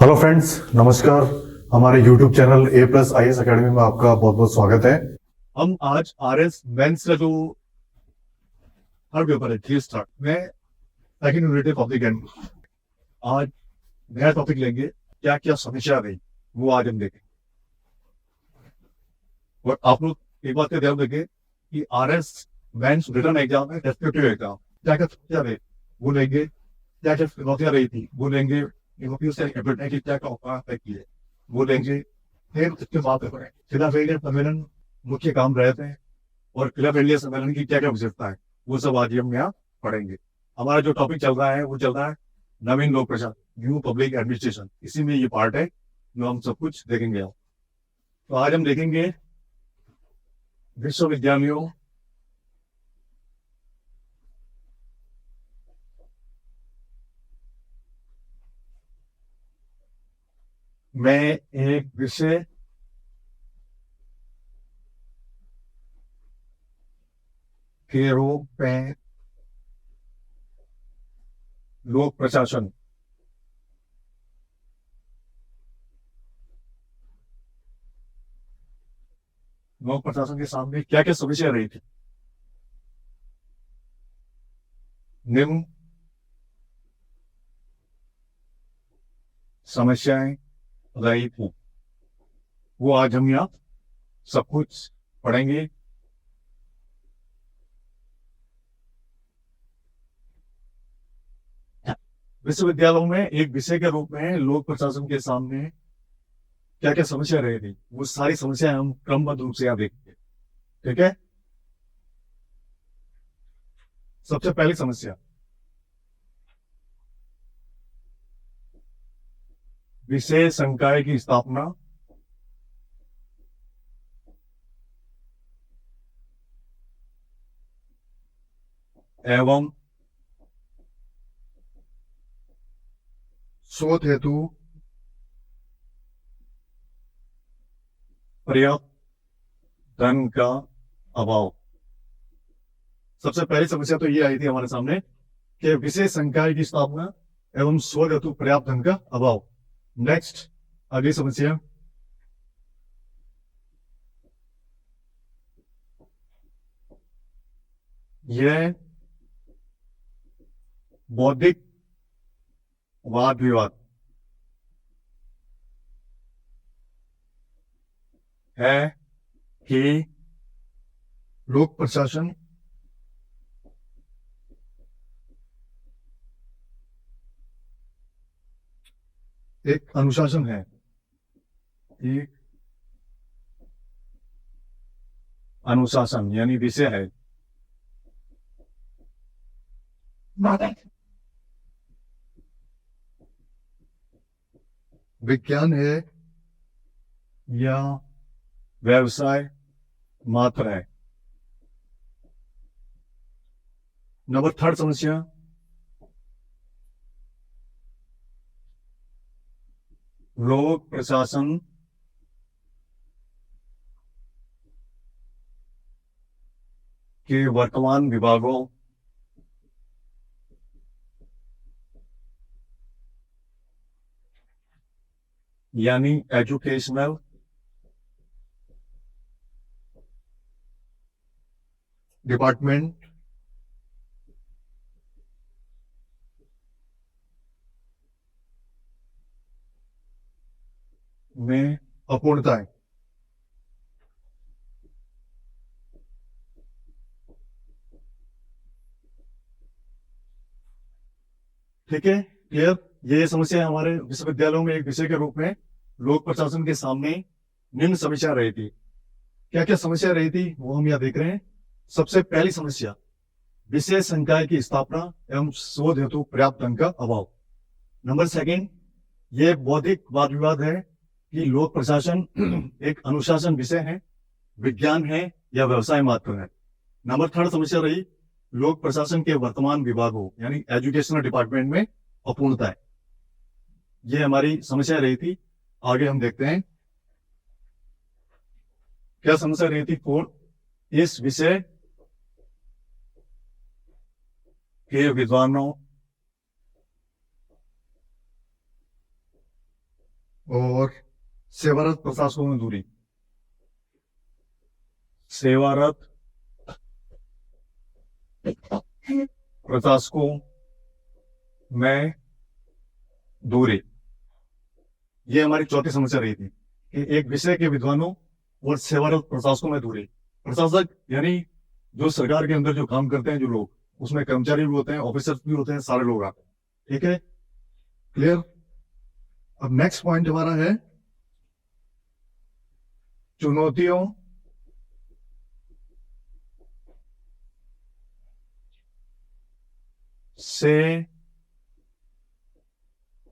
Hello friends, नमस्कार। हमारे YouTube channel A plus I S academy में आपका बहुत बहुत स्वागत है। हम आज आर एस मेंस का जो थर्ड पेपर है थ्री स्टार्ट में सेकंड यूनिट टॉपिक है। आज नया टॉपिक लेंगे, क्या क्या समस्या रही वो आज हम देखेंगे। और आप लोग एक बात का ध्यान रखें कि R S mains written exam है, डेस्क्रिप्टिव एग्जाम, क्या क्या समस्या रही वो लेंगे, क्या क्या चुनौतियां रही थी वो लेंगे, क्या क्या उपाय तय किए वो लेंगे। फिर उसके बाद खिलाफ इंडिया सम्मेलन मुख्य काम रहे थे और खिलाफ इंडिया सम्मेलन की क्या क्या विशेषता है वो सब आज हम यहाँ पढ़ेंगे। हमारा जो टॉपिक चल रहा है वो चल रहा है नवीन लोक प्रशासन, न्यू पब्लिक एडमिनिस्ट्रेशन। इसी में ये पार्ट है जो हम सब कुछ देखेंगे। तो आज हम देखेंगे विश्वविद्यालयों में एक विषय के रूप में लोक प्रशासन लोक प्रशासन के सामने क्या क्या समस्या रही थी। निम्न समस्याएं रही थी वो आज हम यहाँ सब कुछ पढ़ेंगे। विश्वविद्यालयों में एक विषय के रूप में लोक प्रशासन के सामने क्या क्या समस्या रही थी वो सारी समस्याएं हम क्रमबद्ध रूप से यहाँ देखेंगे। ठीक है, सबसे पहली समस्या, विषय संकाय की स्थापना एवं शोध हेतु पर्याप्त धन का अभाव। सबसे पहली समस्या तो ये आई थी हमारे सामने कि विशेष संकाय की स्थापना एवं शोध हेतु पर्याप्त धन का अभाव। नेक्स्ट, अगली समस्या, यह बौद्धिक वाद विवाद है कि लोक प्रशासन एक अनुशासन है, एक अनुशासन यानी विषय है, विज्ञान है या व्यवसाय मात्र है। नंबर थर्ड समस्या, लोक प्रशासन के वर्तमान विभागों यानी एजुकेशनल डिपार्टमेंट में अपूर्णता है। ठीक है, क्लियर। ये समस्या हमारे विश्वविद्यालयों में एक विषय के रूप में लोक प्रशासन के सामने निम्न समस्या रही थी। क्या क्या समस्या रही थी वो हम यहाँ देख रहे हैं। सबसे पहली समस्या, विशेष संकाय की स्थापना एवं शोध हेतु पर्याप्त धन का अभाव। नंबर सेकंड, ये बौद्धिक वाद विवाद है कि लोक प्रशासन एक अनुशासन विषय है, विज्ञान है या व्यवसाय मात्र है। नंबर थर्ड समस्या रही लोक प्रशासन के वर्तमान विभागों यानी एजुकेशनल डिपार्टमेंट में अपूर्णता है। ये हमारी समस्या रही थी। आगे हम देखते हैं क्या समस्या रही थी। फोर्थ, इस विषय के विद्वानों और सेवारत प्रशासकों में दूरी, सेवारत प्रशासकों में दूरी, ये हमारी चौथी समस्या रही थी कि एक विषय के विद्वानों और सेवारत प्रशासकों में दूरी। प्रशासक यानी जो सरकार के अंदर जो काम करते हैं जो लोग, उसमें कर्मचारी भी होते हैं, ऑफिसर्स भी होते हैं, सारे लोग आते हैं। ठीक है, क्लियर। अब नेक्स्ट पॉइंट हमारा है चुनौतियों से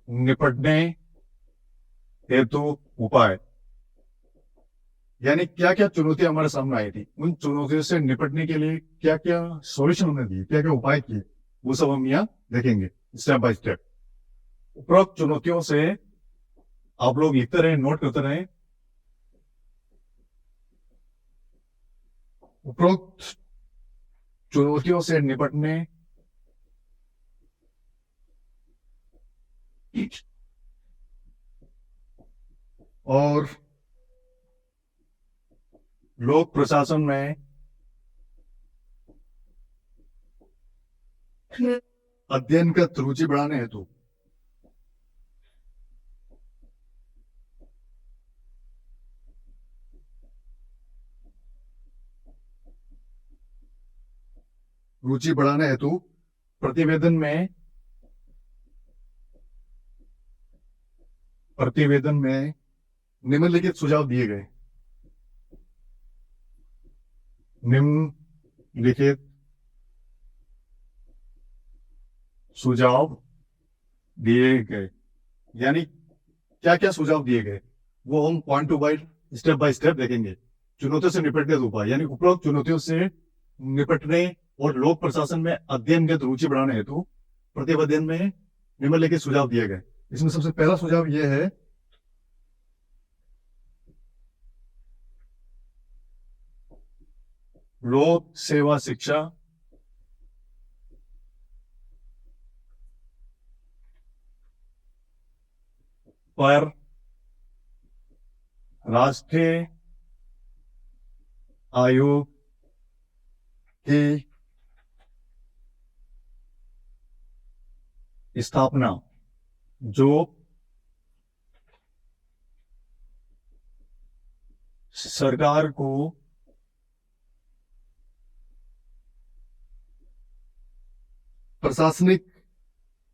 निपटने हेतु उपाय, यानी क्या क्या चुनौतियां हमारे सामने आई थी, उन चुनौतियों से निपटने के लिए क्या क्या सॉल्यूशन हमने दिए, क्या क्या उपाय किए, वो सब हम यहाँ देखेंगे स्टेप बाय स्टेप। उपरोक्त चुनौतियों से आप लोग लिखते रहे, नोट करते रहे। उपरोक्त चुनौतियों से निपटने और लोक प्रशासन में अध्ययन का रुचि बढ़ाने हेतु प्रतिवेदन में निम्नलिखित सुझाव दिए गए। निम्नलिखित सुझाव दिए गए, यानी क्या क्या सुझाव दिए गए वो हम point two point step by step देखेंगे। चुनौतियों से निपटने के उपाय, यानी उपरोक्त चुनौतियों से निपटने और लोक प्रशासन में अध्ययन की रुचि बढ़ाने हेतु प्रतिवेदन में निम्नलिखित सुझाव दिए गए। इसमें सबसे पहला सुझाव यह है लोक सेवा शिक्षा पर राष्ट्रीय आयोग की स्थापना, जो सरकार को प्रशासनिक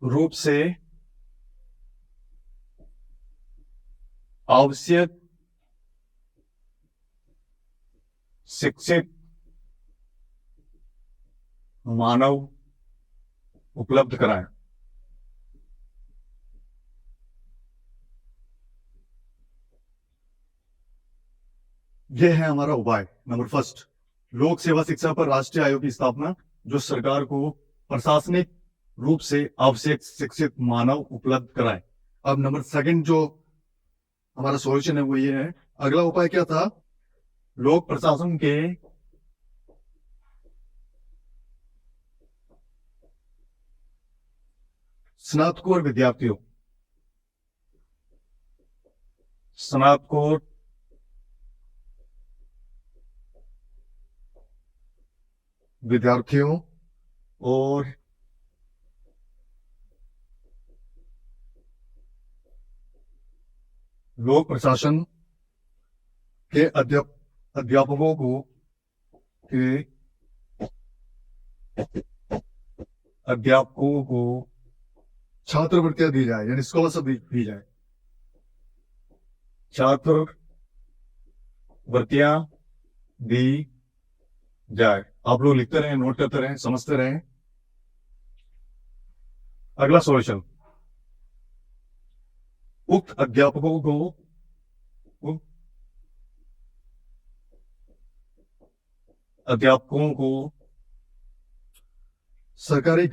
रूप से आवश्यक शिक्षित मानव उपलब्ध कराएं। यह है हमारा उपाय नंबर फर्स्ट, लोक सेवा शिक्षा पर राष्ट्रीय आयोग की स्थापना, जो सरकार को प्रशासनिक रूप से आवश्यक शिक्षित मानव उपलब्ध कराए। अब नंबर सेकंड जो हमारा सॉल्यूशन है वो ये है, अगला उपाय क्या था, लोक प्रशासन के स्नातकोत्तर विद्यार्थियों और लोक प्रशासन के अध्यापकों को छात्रवृत्तियां दी जाए, यानी स्कॉलरशिप दी जाए, छात्रवृत्तियां दी जाए। आप लोग लिखते रहे, नोट करते रहे, समझते रहे। अगला सॉल्यूशन, उक्त अध्यापकों को सरकारी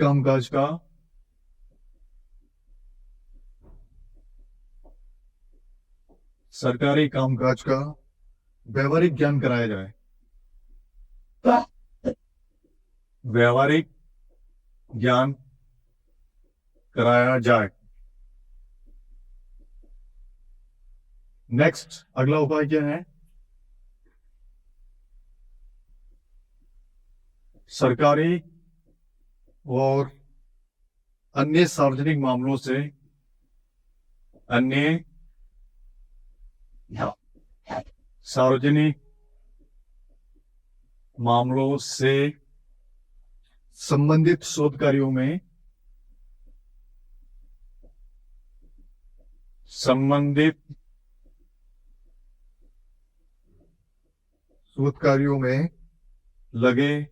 कामकाज का व्यवहारिक ज्ञान कराया जाए, व्यवहारिक ज्ञान कराया जाए। नेक्स्ट अगला उपाय क्या है? सरकारी और अन्य सार्वजनिक मामलों से संबंधित शोध कार्यों में लगे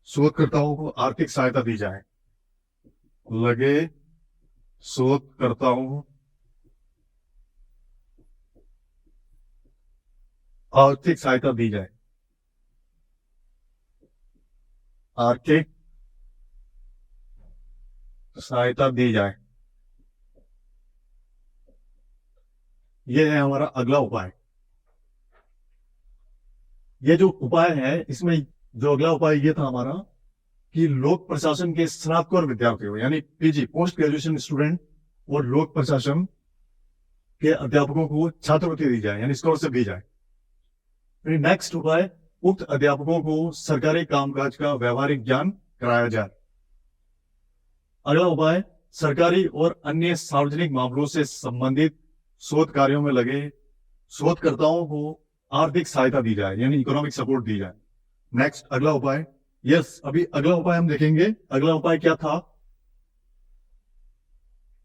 शोधकर्ताओं को आर्थिक सहायता दी जाए। आर्थिक सहायता दी जाए। यह है हमारा अगला उपाय। ये जो उपाय है, इसमें जो अगला उपाय ये था हमारा कि लोक प्रशासन के स्नातकोत्तर विद्यार्थियों यानी पीजी पोस्ट ग्रेजुएशन स्टूडेंट और लोक प्रशासन के अध्यापकों को छात्रवृत्ति दी जाए यानी स्कॉलरशिप दी जाए। नेक्स्ट उपाय, उक्त अध्यापकों को सरकारी कामकाज का व्यवहारिक ज्ञान कराया जाए। अगला उपाय, सरकारी और अन्य सार्वजनिक मामलों से संबंधित शोध कार्यों में लगे शोधकर्ताओं को आर्थिक सहायता दी जाए यानी इकोनॉमिक सपोर्ट दी जाए। नेक्स्ट अगला उपाय, यस अभी अगला उपाय हम देखेंगे। अगला उपाय क्या था?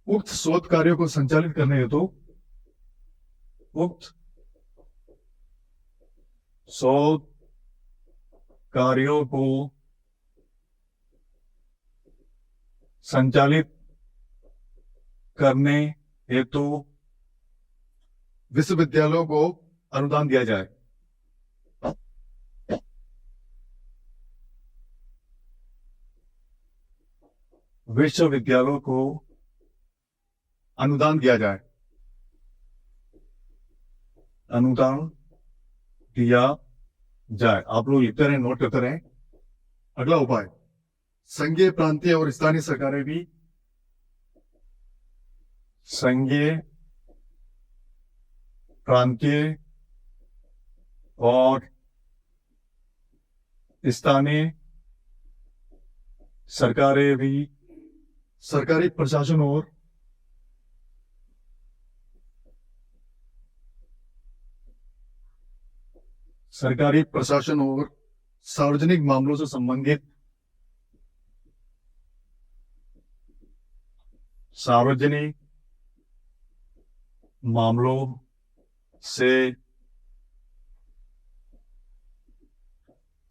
उक्त शोध कार्यों को संचालित करने हेतु उक्त शोध कार्यों को संचालित करने हेतु विश्वविद्यालयों को अनुदान दिया जाए। विश्वविद्यालयों को अनुदान दिया जाए। आप लोग लिखते रहे, नोट करते रहे। अगला उपाय, संघीय, प्रांतीय और स्थानीय सरकारें भी संघीय, प्रांतीय और स्थानीय सरकारें भी सरकारी प्रशासन और सार्वजनिक मामलों से संबंधित सार्वजनिक मामलों से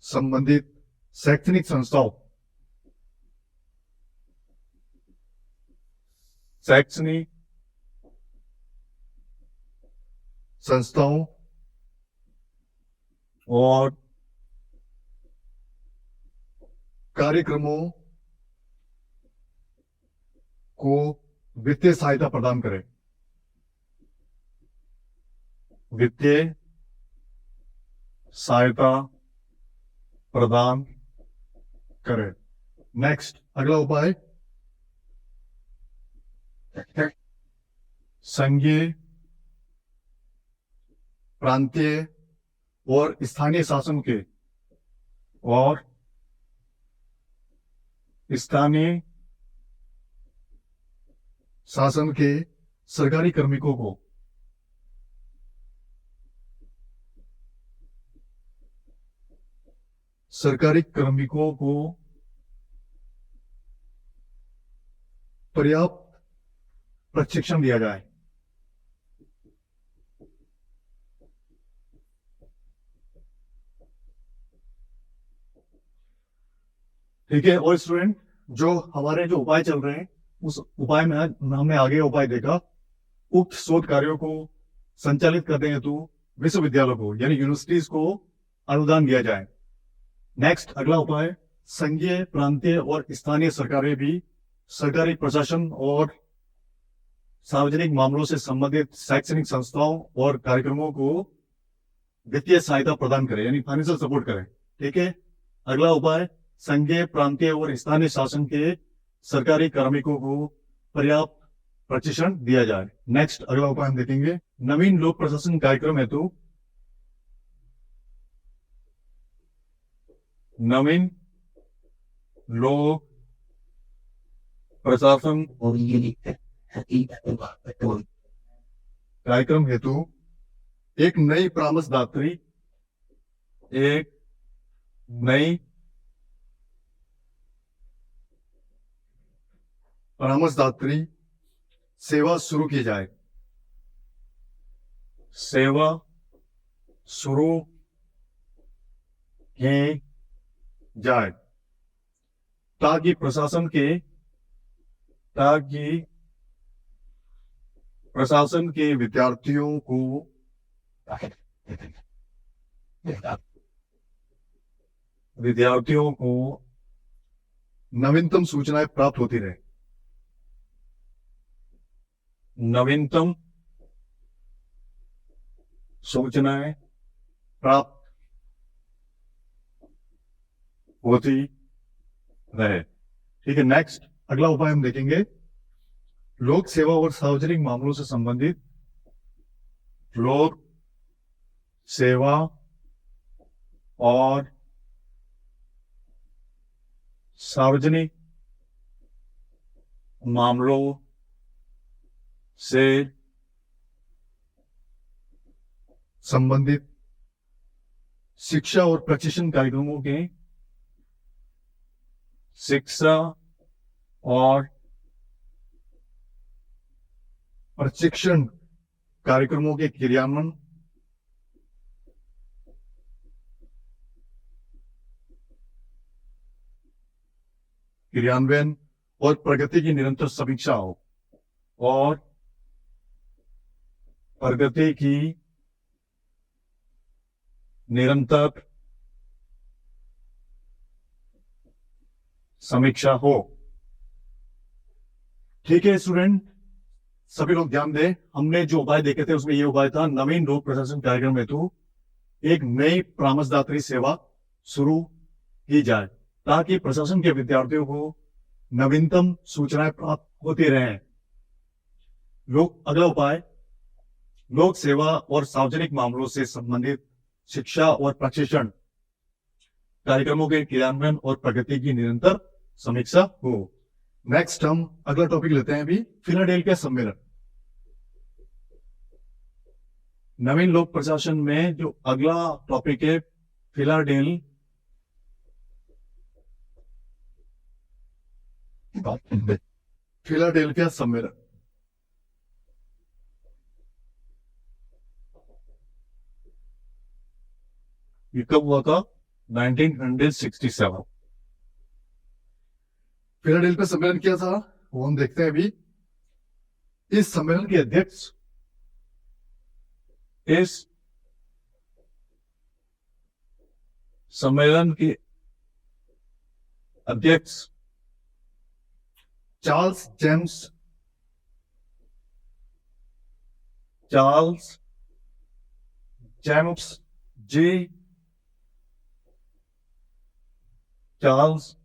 संबंधित शैक्षणिक संस्थाओं और कार्यक्रमों को वित्तीय सहायता प्रदान करें। नेक्स्ट अगला उपाय, संघीय, प्रांतीय और स्थानीय शासन के सरकारी कार्मिकों को पर्याप्त प्रशिक्षण दिया जाए। ठीक है। और स्टूडेंट, जो हमारे जो उपाय चल रहे हैं उस उपाय में हमने आगे उपाय देखा, उक्त शोध कार्यों को संचालित करने हेतु विश्वविद्यालयों को यानी यूनिवर्सिटीज को अनुदान दिया जाए। नेक्स्ट अगला उपाय, संघीय, प्रांतीय और स्थानीय सरकारें भी सरकारी प्रशासन और सार्वजनिक मामलों से संबंधित शैक्षणिक संस्थाओं और कार्यक्रमों को वित्तीय सहायता प्रदान करें यानी फाइनेंशियल सपोर्ट करें। ठीक है। अगला उपाय, संघीय, प्रांतीय और स्थानीय शासन के सरकारी कार्मिकों को पर्याप्त प्रशिक्षण दिया जाए। नेक्स्ट अगला उपाय हम देखेंगे, नवीन लोक प्रशासन कार्यक्रम हेतु नवीन लोक प्रशासन कार्यक्रम हेतु एक नई परामर्शदात्री सेवा शुरू की जाए। सेवा शुरू की जाए ताकि प्रशासन के विद्यार्थियों को नवीनतम सूचनाएं प्राप्त होती रहे। नवीनतम सूचनाएं प्राप्त होती रहे। ठीक है, नेक्स्ट अगला उपाय हम देखेंगे, लोक सेवा और सार्वजनिक मामलों से संबंधित लोक सेवा और सार्वजनिक मामलों से संबंधित शिक्षा और प्रशिक्षण कार्यक्रमों के क्रियान्वयन और प्रगति की निरंतर समीक्षा हो और प्रगति की निरंतर समीक्षा हो। ठीक है स्टूडेंट, सभी लोग ध्यान दें, हमने जो उपाय देखे थे उसमें ये उपाय था, नवीन लोक प्रशासन कार्यक्रम हेतु एक नई परामर्शदात्री सेवा शुरू की जाए ताकि प्रशासन के विद्यार्थियों को नवीनतम सूचनाएं प्राप्त होती रहें। अगला उपाय, लोक सेवा और सार्वजनिक मामलों से संबंधित शिक्षा और प्रशिक्षण कार्यक्रमों के क्रियान्वयन और प्रगति की निरंतर समीक्षा हो। नेक्स्ट हम अगला टॉपिक लेते हैं अभी, फिलाडेल्फिया सम्मेलन। नवीन लोक प्रशासन में जो अगला टॉपिक है, फिलाडेल्फिया सम्मेलन। ये कब हुआ था? 1967। फिलाडेल्फिया सम्मेलन क्या था वो हम देखते हैं अभी। इस सम्मेलन के अध्यक्ष चार्ल्स जेम्स चार्ल्स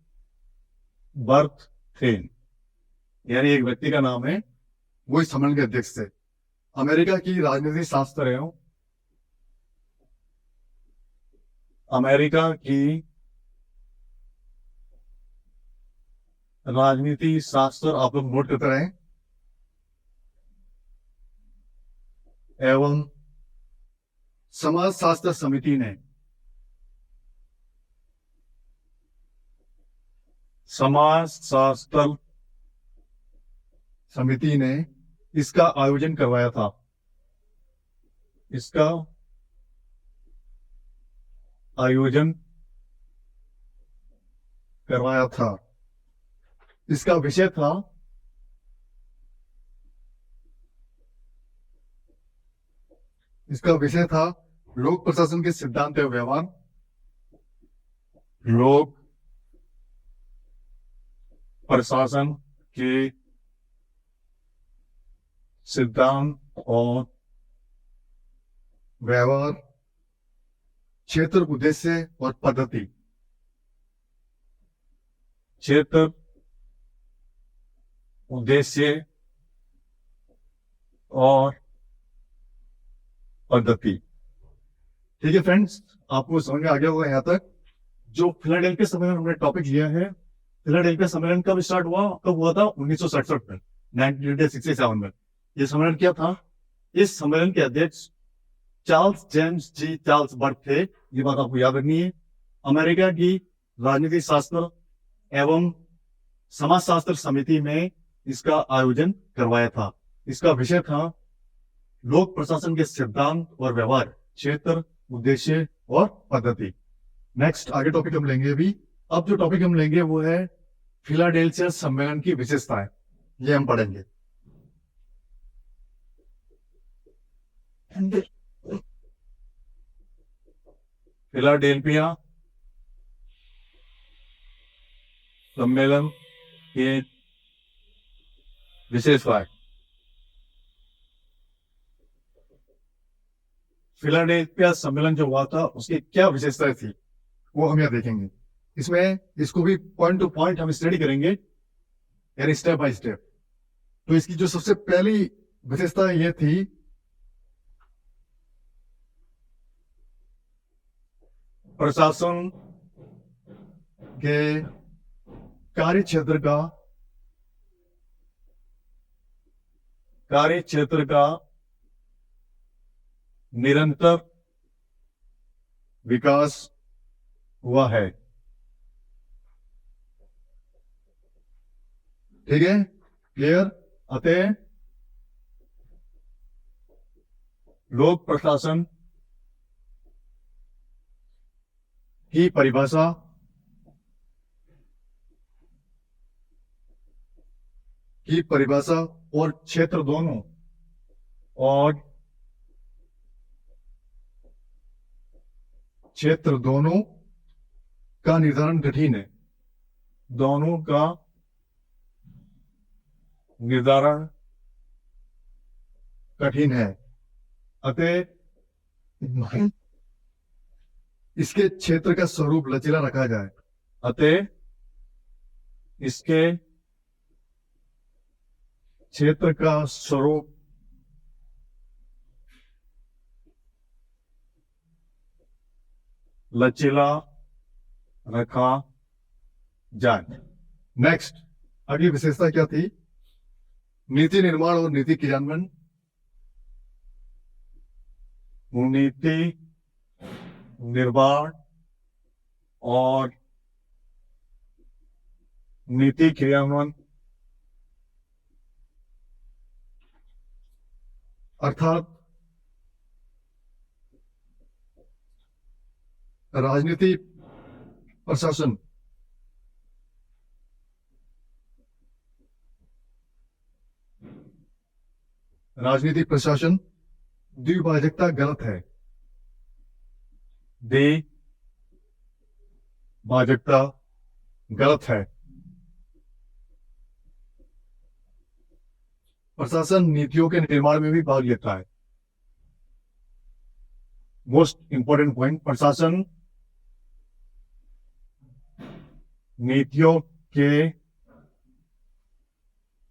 बर्थ थे, यानी एक व्यक्ति का नाम है, वो इस सम्मेलन के अध्यक्ष थे। अमेरिका की राजनीति शास्त्र है, अमेरिका की राजनीति शास्त्र आप लोग नोट करते रहें, एवं समाजशास्त्र समिति ने इसका आयोजन करवाया था। इसका विषय था लोक प्रशासन के सिद्धांत एवं व्यवहार, लोक प्रशासन के सिद्धांत और व्यवहार, क्षेत्र उद्देश्य और पद्धति। क्षेत्र उद्देश्य और पद्धति। ठीक है फ्रेंड्स, आपको समझ में आ गया होगा यहाँ तक। जो फिलाडेल्फिया सम्मेलन हमने टॉपिक लिया है, फिलाडेल्फिया सम्मेलन कब स्टार्ट हुआ, कब हुआ था? 1967 में, 1967 में। ये सम्मेलन क्या था? इस सम्मेलन के अध्यक्ष चार्ल्स जेम्स जी चार्ल्स बर्ग थे। ये बात आपको याद रखनी है। अमेरिका की राजनीति शास्त्र एवं समाजशास्त्र समिति में इसका आयोजन करवाया था। इसका विषय था लोक प्रशासन के सिद्धांत और व्यवहार, क्षेत्र, उद्देश्य और पद्धति। नेक्स्ट आगे टॉपिक हम लेंगे अभी। अब जो टॉपिक हम लेंगे वो है फिलाडेल्फिया सम्मेलन की विशेषताएं। ये हम पढ़ेंगे। फिलाडेल्फिया सम्मेलन के विशेषताएं। फिलाडेल्फिया सम्मेलन जो हुआ था उसकी क्या विशेषताएं थी, वो हम यहाँ देखेंगे। इसमें इसको भी पॉइंट टू पॉइंट हम स्टडी करेंगे, यानी स्टेप बाय स्टेप। तो इसकी जो सबसे पहली विशेषता ये थी, प्रशासन के कार्य क्षेत्र का निरंतर विकास हुआ है। ठीक है, क्लियर? अतः लोक प्रशासन की परिभाषा और क्षेत्र दोनों का निर्धारण कठिन है। दोनों का निर्धारण कठिन है। अतः इसके क्षेत्र का स्वरूप लचीला रखा जाए। अतः इसके क्षेत्र का स्वरूप लचीला रखा जाए। नेक्स्ट अगली विशेषता क्या थी? नीति निर्माण और नीति क्रियान्वयन। नीति निर्माण और नीति क्रियान्वयन, अर्थात राजनीति प्रशासन द्विभाजकता गलत है। द्विभाजकता गलत है। प्रशासन नीतियों के निर्माण में भी भाग लेता है। मोस्ट इंपॉर्टेंट पॉइंट, प्रशासन नीतियों के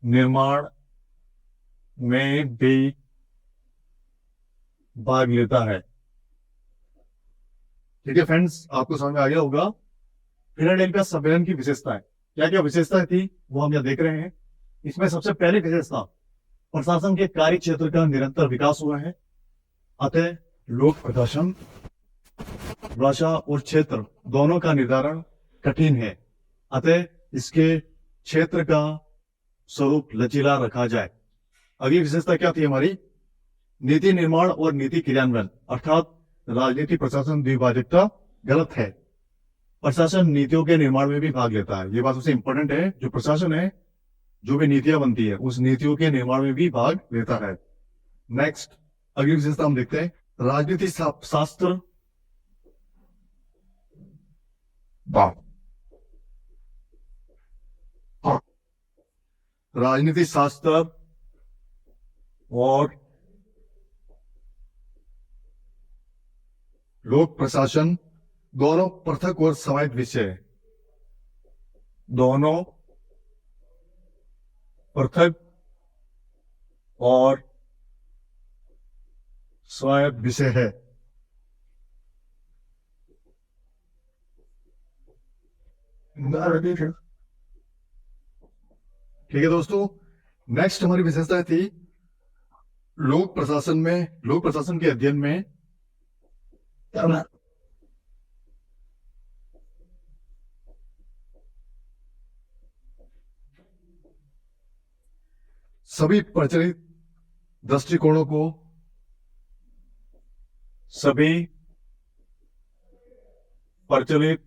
निर्माण में भी भाग लेता है। ठीक है फ्रेंड्स, आपको समझ में आ गया होगा फिलाडेल्फिया सम्मेलन की विशेषताएं। क्या क्या विशेषताएं थी वो हम यहाँ देख रहे हैं। इसमें सबसे पहले विशेषता, प्रशासन के कार्य क्षेत्र का निरंतर विकास हुआ है। अतः लोक प्रशासन, भाषा और क्षेत्र दोनों का निर्धारण कठिन है। अतः इसके क्षेत्र का स्वरूप लचीला रखा जाए। अगली विशेषता क्या थी हमारी? नीति निर्माण और नीति क्रियान्वयन, अर्थात राजनीति प्रशासन द्विभाजकता गलत है। प्रशासन नीतियों के निर्माण में भी भाग लेता है। ये बात सबसे इंपॉर्टेंट है। जो प्रशासन है, जो भी नीतियां बनती है, उस नीतियों के निर्माण में भी भाग लेता है। नेक्स्ट अगली विशेषता हम देखते हैं, राजनीति शास्त्र राजनीति शास्त्र और लोक प्रशासन दोनों पृथक और समाहित विषय है। दोनों पृथक और स्वायत्त विषय है। ठीक है दोस्तों, नेक्स्ट हमारी विशेषता थी लोक प्रशासन के अध्ययन में सभी प्रचलित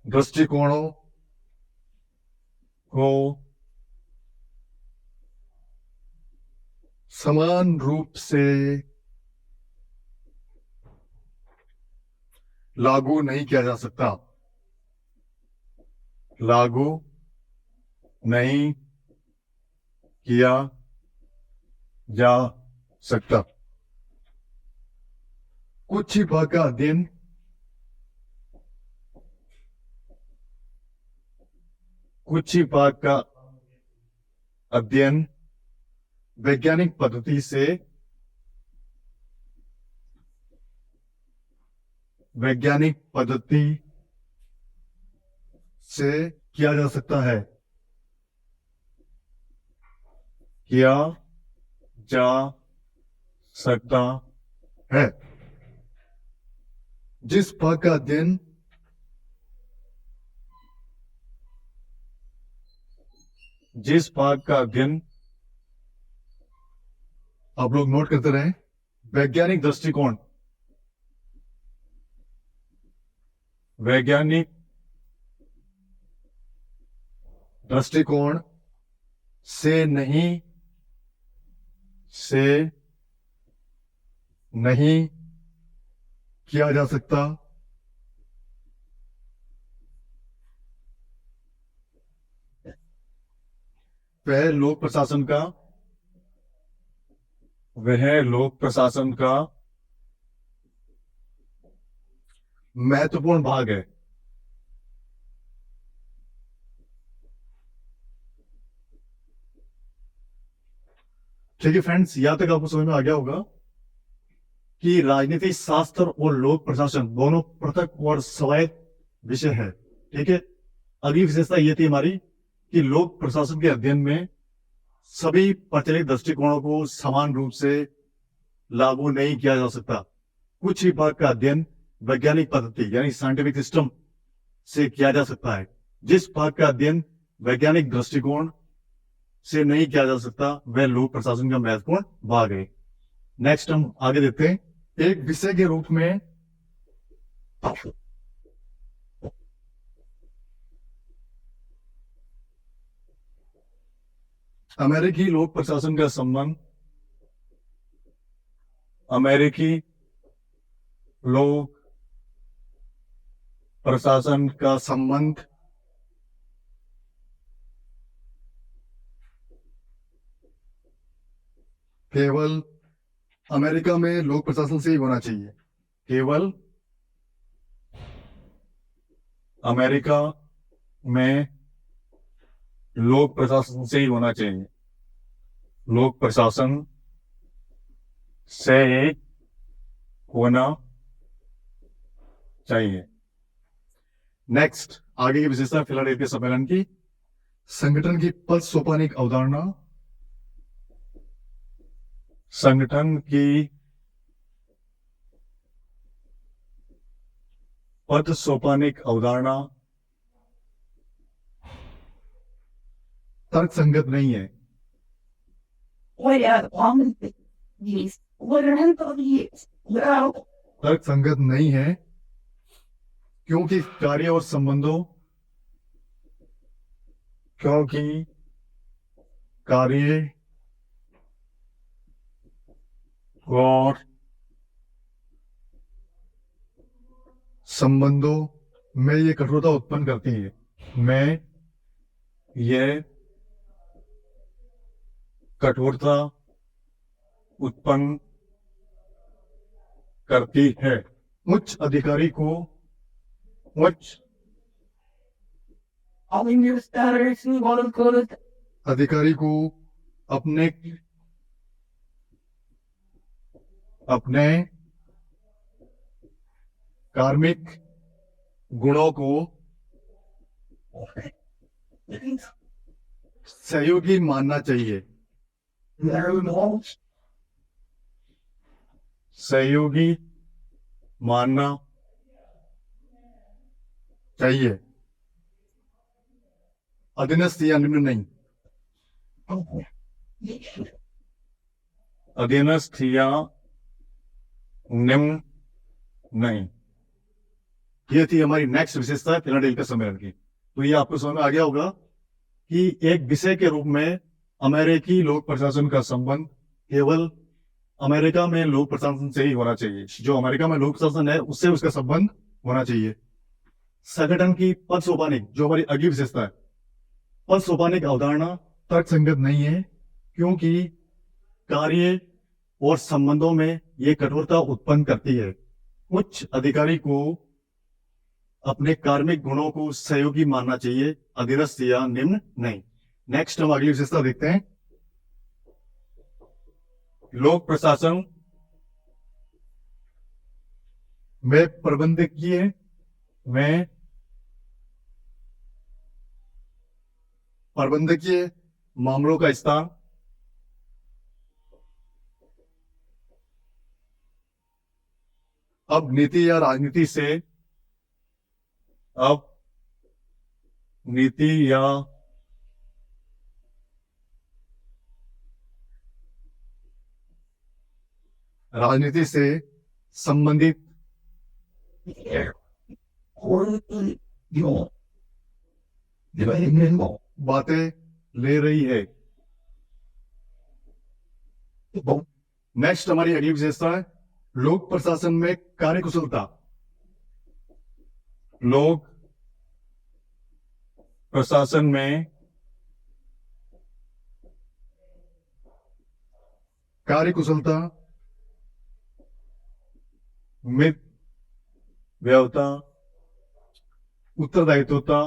दृष्टिकोणों को समान रूप से लागू नहीं किया जा सकता। लागू नहीं किया जा सकता। कुछ ही भाग का अध्ययन वैज्ञानिक पद्धति से किया जा सकता है। जिस भाग का अध्ययन आप लोग नोट करते रहे, वैज्ञानिक दृष्टिकोण से नहीं किया जा सकता, वह लोक प्रशासन का महत्वपूर्ण भाग है। ठीक है फ्रेंड्स, यहां तक आपको समझ में आ गया होगा कि राजनीति शास्त्र और लोक प्रशासन दोनों पृथक और स्वायत्त विषय है। ठीक है, अगली विशेषता यह थी हमारी कि लोक प्रशासन के अध्ययन में सभी प्रचलित दृष्टिकोणों को समान रूप से लागू नहीं किया जा सकता। कुछ ही भाग का अध्ययन वैज्ञानिक पद्धति यानी साइंटिफिक सिस्टम से किया जा सकता है। जिस भाग का अध्ययन वैज्ञानिक दृष्टिकोण से नहीं किया जा सकता, वह लोक प्रशासन का महत्वपूर्ण भाग है। नेक्स्ट हम आगे देखते हैं। एक विषय के रूप में अमेरिकी लोक प्रशासन का संबंध, अमेरिकी लोक प्रशासन का संबंध केवल अमेरिका में लोक प्रशासन से ही होना चाहिए। केवल अमेरिका में लोक प्रशासन से ही होना चाहिए। लोक प्रशासन से होना चाहिए। नेक्स्ट आगे की विशेषता फिलाडेल्फिया सम्मेलन की संगठन की पद सोपानिक अवधारणा। संगठन की पद सोपानिक अवधारणा तर्क संगत नहीं है। तर्क संगत नहीं है क्योंकि कार्य और संबंधों और संबंधों में ये कठोरता उत्पन्न करती है। कठोरता उत्पन्न करती है। उच्च अधिकारी को अपने अपने कार्मिक गुणों को सहयोगी मानना चाहिए। सहयोगी मानना चाहिए, अधीनस्थ या निम्न नहीं। अधीनस्थ या निम्न नहीं। ये थी हमारी नेक्स्ट विशेषता फिलाडेल्फिया सम्मेलन की। तो ये आपको समझ में आ गया होगा कि एक विषय के रूप में अमेरिकी लोक प्रशासन का संबंध केवल अमेरिका में लोक प्रशासन से ही होना चाहिए। जो अमेरिका में लोक प्रशासन है उससे उसका संबंध होना चाहिए। संगठन की पद सोपानिक, जो हमारी अगली विशेषता है, पद सोपानिक अवधारणा तर्कसंगत नहीं है, क्योंकि कार्य और संबंधों में ये कठोरता उत्पन्न करती है। उच्च अधिकारी को अपने कार्मिक गुणों को सहयोगी मानना चाहिए, अधीनस्थ या निम्न नहीं। नेक्स्ट हम अगली विशेषता देखते हैं। लोक प्रशासन में प्रबंधकीय मामलों का स्थान अब नीति या राजनीति से संबंधित बातें ले रही है। नेक्स्ट हमारी अगली विशेषता है लोक प्रशासन में कार्यकुशलता। लोक प्रशासन में कार्यकुशलता, मितव्ययिता, उत्तरदायित्वता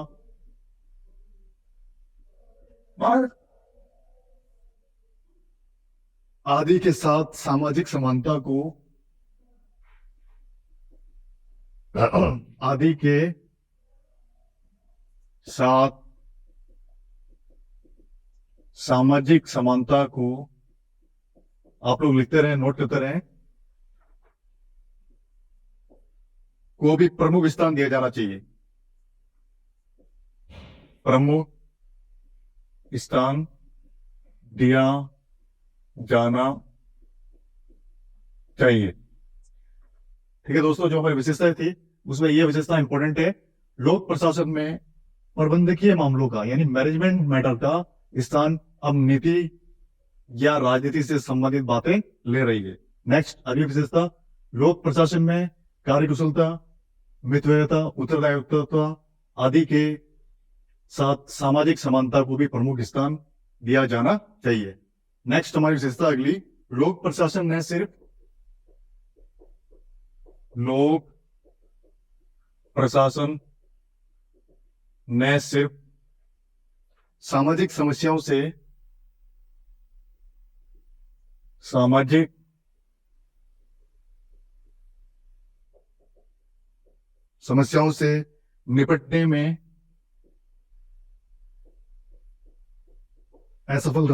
आदि के साथ सामाजिक समानता को आदि के साथ सामाजिक समानता को आप लोग लिखते रहें, नोट करते रहें, को भी प्रमुख स्थान दिया जाना चाहिए। प्रमुख स्थान दिया जाना चाहिए। ठीक है दोस्तों, जो हमारी विशेषताएं थी उसमें यह विशेषता इंपॉर्टेंट है। लोक प्रशासन में प्रबंधकीय मामलों का यानी मैनेजमेंट मैटर का स्थान अब नीति या राजनीति से संबंधित बातें ले रही है। नेक्स्ट अगली विशेषता लोक प्रशासन में कार्यकुशलता, मितव्ययिता, उत्तरदायित्वता आदि के साथ सामाजिक समानता को भी प्रमुख स्थान दिया जाना चाहिए। नेक्स्ट हमारी विशेषता अगली लोक प्रशासन न सिर्फ सामाजिक समस्याओं से निपटने में असफल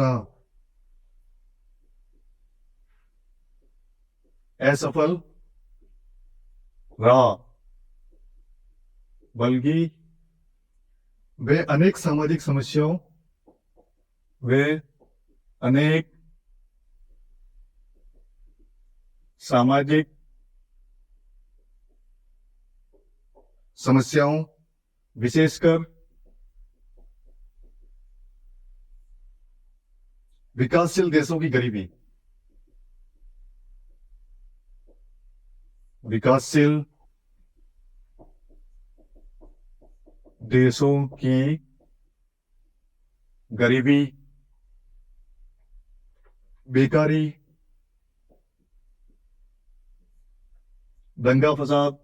रहा, बल्कि वे अनेक सामाजिक समस्याओं विशेषकर विकासशील देशों की गरीबी, विकासशील देशों की गरीबी, बेकारी, दंगा फसाद,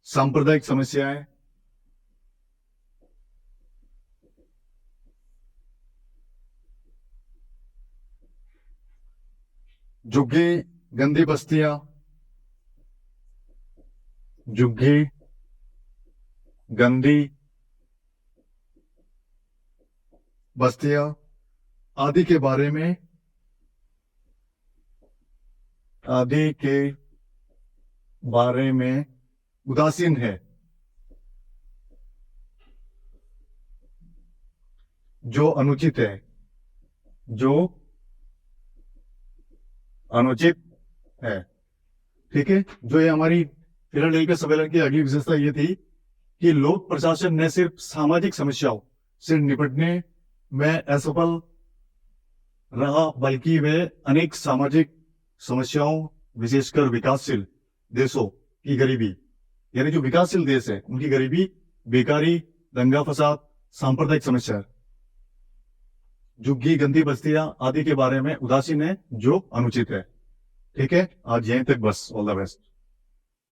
सांप्रदायिक समस्याएं, झुग्गी गंदी बस्तियां, झुग्गी गंदी बस्तियां आदि के बारे में उदासीन है, जो अनुचित है, जो अनुचित है। ठीक है, जो ये हमारी फिलाडेल्फिया सम्मेलन की अगली विशेषता ये थी कि लोक प्रशासन न सिर्फ सामाजिक समस्याओं से निपटने में असफल रहा, बल्कि वे अनेक सामाजिक समस्याओं, विशेषकर विकासशील देशों की गरीबी, यानी जो विकासशील देश है उनकी गरीबी, बेकारी, दंगा फसाद, सांप्रदायिक समस्या, झुग्गी गंदी बस्तियां आदि के बारे में उदासीन है, जो अनुचित है। ठीक है, आज यहीं तक बस। All the best.